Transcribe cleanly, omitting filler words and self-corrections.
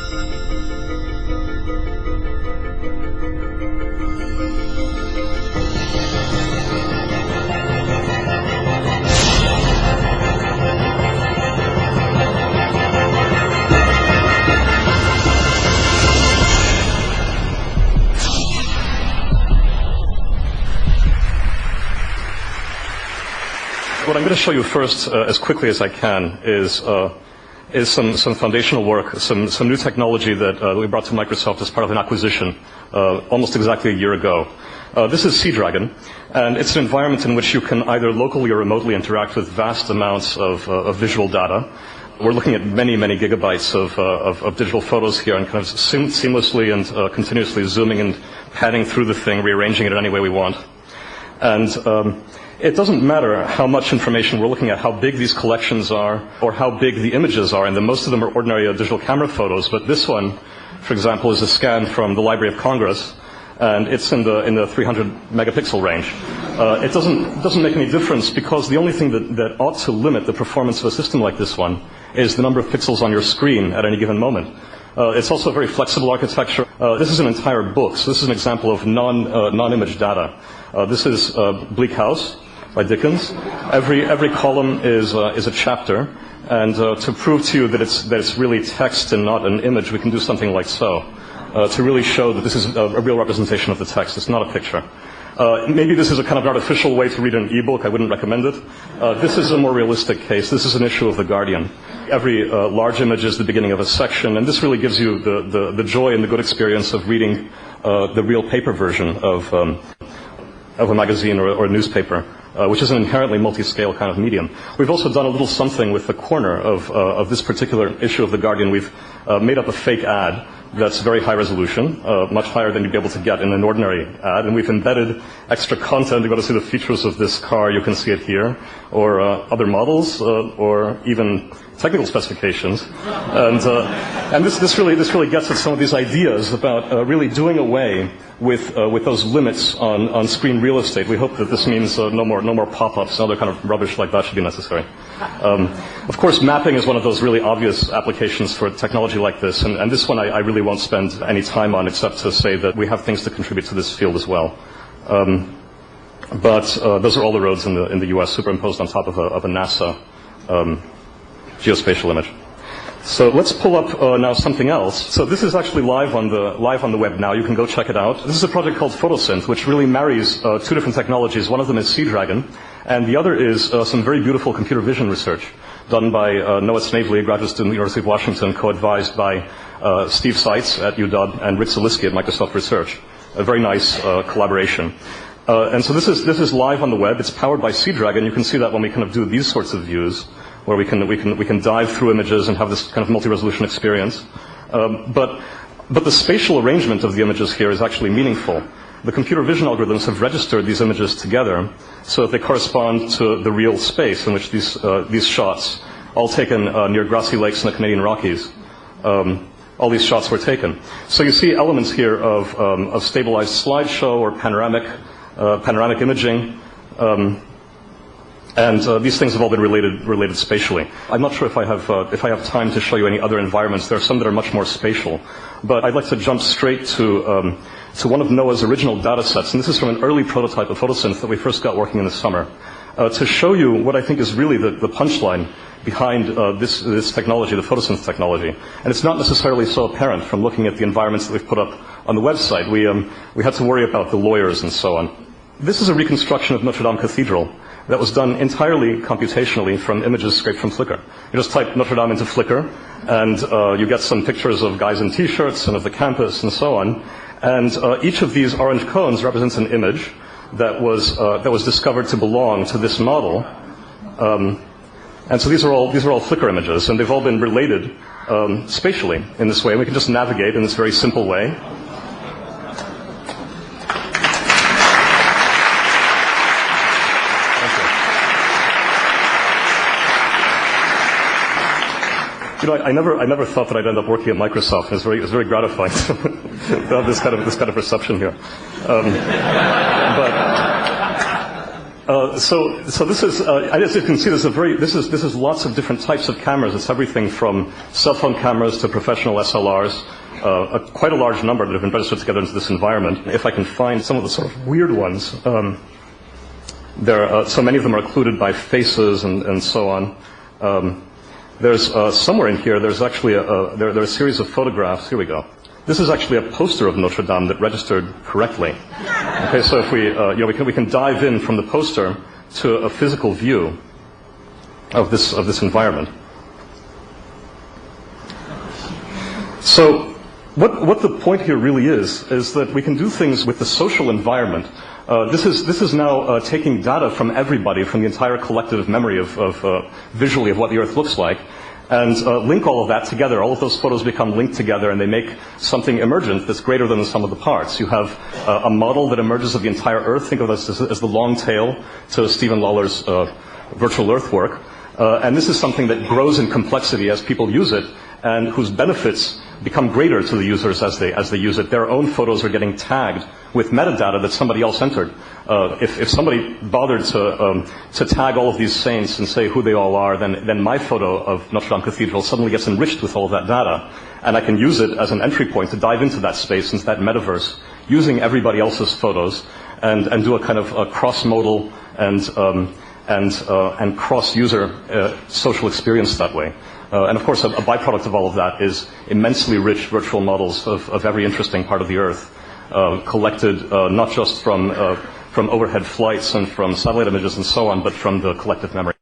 What I'm going to show you first, as quickly as I can, is some foundational work, some new technology that we brought to Microsoft as part of an acquisition almost exactly a year ago. This is Sea-Dragon, and it's an environment in which you can either locally or remotely interact with vast amounts of visual data. We're looking at many, many gigabytes of digital photos here, and kind of seamlessly and continuously zooming and panning through the thing, rearranging it any way we want. And it doesn't matter how much information we're looking at, how big these collections are, or how big the images are, and most of them are ordinary digital camera photos, but this one, for example, is a scan from the Library of Congress, and it's in the 300 megapixel range. It doesn't make any difference, because the only thing that ought to limit the performance of a system like this one is the number of pixels on your screen at any given moment. It's also a very flexible architecture. This is an entire book, so this is an example of non-image data. This is Bleak House by Dickens. Every column is a chapter, and to prove to you that it's really text and not an image, we can do something like so, to really show that this is a real representation of the text. It's not a picture. Maybe this is a kind of artificial way to read an ebook. I wouldn't recommend it. This is a more realistic case. This is an issue of The Guardian. Every large image is the beginning of a section, and this really gives you the joy and the good experience of reading the real paper version of a magazine or a newspaper, which is an inherently multi-scale kind of medium. We've also done a little something with the corner of this particular issue of The Guardian. We've made up a fake ad that's very high resolution, much higher than you'd be able to get in an ordinary ad, and we've embedded extra content. You got to see the features of this car, you can see it here, or other models, or even technical specifications. And this really gets at some of these ideas about really doing away with those limits on screen real estate. We hope that this means no more pop-ups and other kind of rubbish like that should be necessary. Of course, mapping is one of those really obvious applications for technology like this, and this one I really won't spend any time on, except to say that we have things to contribute to this field as well. But those are all the roads in the U.S. superimposed on top of a NASA geospatial image. So let's pull up now something else. So this is actually live on the web now. You can go check it out. This is a project called Photosynth, which really marries two different technologies. One of them is Sea-Dragon, and the other is some very beautiful computer vision research done by Noah Snavely, a graduate student at the University of Washington, co-advised by Steve Seitz at UW and Rick Zalisky at Microsoft Research. A very nice collaboration. And so this is live on the web. It's powered by Sea-Dragon. You can see that when we kind of do these sorts of views, where we can dive through images and have this kind of multi-resolution experience. But the spatial arrangement of the images here is actually meaningful. The computer vision algorithms have registered these images together so that they correspond to the real space in which these shots, all taken near grassy lakes in the Canadian Rockies, all these shots were taken. So you see elements here of stabilized slideshow or panoramic imaging. And these things have all been related spatially. I'm not sure if I have time to show you any other environments. There are some that are much more spatial, but I'd like to jump straight to one of Noah's original data sets, and this is from an early prototype of Photosynth that we first got working in the summer, to show you what I think is really the punchline behind this technology, the Photosynth technology. And it's not necessarily so apparent from looking at the environments that we've put up on the website. We had to worry about the lawyers and so on. This is a reconstruction of Notre Dame Cathedral that was done entirely computationally from images scraped from Flickr. You just type Notre Dame into Flickr, and you get some pictures of guys in T-shirts and of the campus and so on. And each of these orange cones represents an image that was discovered to belong to this model. And so these are all Flickr images, and they've all been related spatially in this way. And we can just navigate in this very simple way. You know, I never thought that I'd end up working at Microsoft. It was very gratifying to have this kind of reception here. So this is, as you can see, this is lots of different types of cameras. It's everything from cell phone cameras to professional SLRs. Quite a large number that have been registered together into this environment. If I can find some of the sort of weird ones, so many of them are occluded by faces and so on. There's somewhere in here. There's actually there are a series of photographs. Here we go. This is actually a poster of Notre Dame that registered correctly. Okay, so if we can dive in from the poster to a physical view of this environment. So what the point here really is that we can do things with the social environment. This is now taking data from everybody, from the entire collective memory of visually of what the Earth looks like, and link all of that together. All of those photos become linked together, and they make something emergent that's greater than the sum of the parts. You have a model that emerges of the entire Earth. Think of this as the long tail to Stephen Lawler's virtual Earth work. And this is something that grows in complexity as people use it, and whose benefits become greater to the users as they use it. Their own photos are getting tagged with metadata that somebody else entered. If somebody bothered to tag all of these saints and say who they all are, then my photo of Notre Dame Cathedral suddenly gets enriched with all of that data, and I can use it as an entry point to dive into that space, into that metaverse, using everybody else's photos, and do a kind of a cross-modal and cross-user social experience that way. And of course, a byproduct of all of that is immensely rich virtual models of every interesting part of the Earth, collected not just from overhead flights and from satellite images and so on, but from the collective memory.